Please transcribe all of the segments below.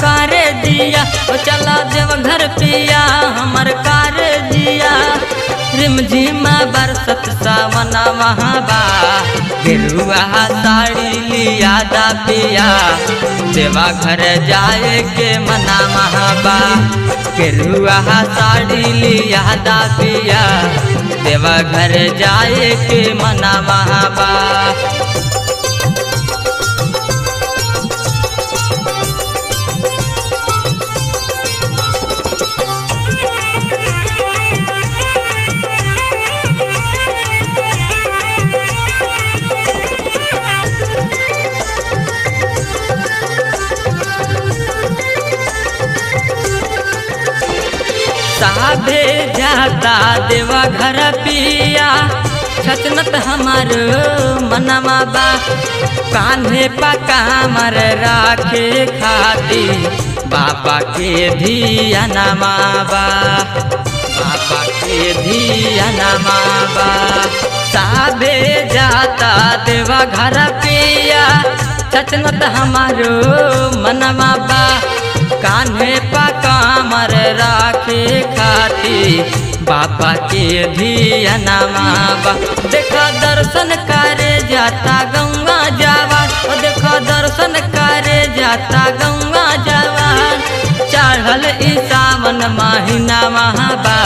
कर दिया, ओ चला देवघर पिया हमर कर दिया। रिमझिम बरसत सावन महाबा, गेरुआ साड़ी लिया दा पिया, देवा घर जाए के मना महाबा। गेरुआ साड़ी लिया दा पिया, देवा घर जाए के मना महाबा। साधे जाता देवा घर पिया, छचनत हमार मनवा बा। कान्हे पा कामर राखे खाती, बाबा के धियानमा बा, बाबा के धियानमा बा। साधे जाता देवा घर पिया, छचनत हमारो मनवा बा। कान्हे पा कामर राखे खाती, बाबा के धियानमा बा। देखा दर्शन करे जाता गंगा जवान, ओ देखा दर्शन करे जाता गंगा जवान। चढ़ल ई सावन महीना महाबा,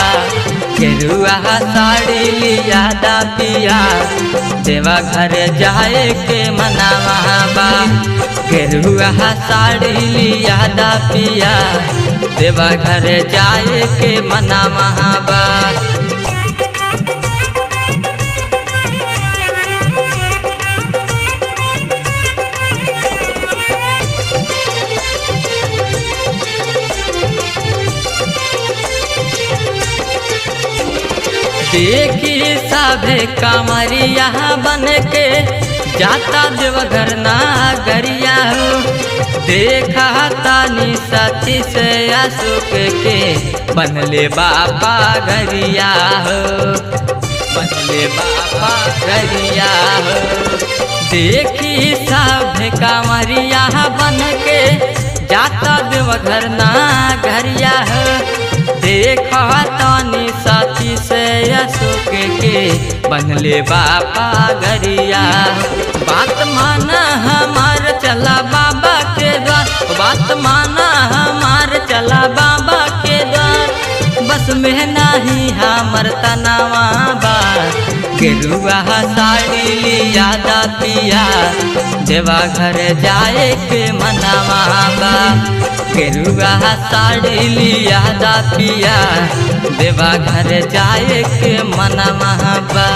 गेरुआ साड़ी लिया दा पिया, देवा घर जाए के मना महाबा। गेरुआ साड़ी लिया दा पिया, देवा घर जाए के मना महाबा। देखी सभे कांवरिया बन के, जाता देवघर नागरिया हो। देखा तानी सती से अशोक के, बनले बाबा गरिया हो, बनले बाबा गरिया हो। देखी सभे कांवरिया बन के, जाता देवघर नागरिया हो। देखा तानी साथी से अशोक के, बनले बाबा गरिया। बात माना हमार चला बाबा के द्वार, बात माना हमार चला बाबा के द्वार। बस में नहीं हमर तनावा बा, गेरुआ साड़ी लिया दा पिया, देवा घर जाए के मनावा बा। गेरुआ साड़ी लिया दा पिया, देवा घर जाए के मना महाबा।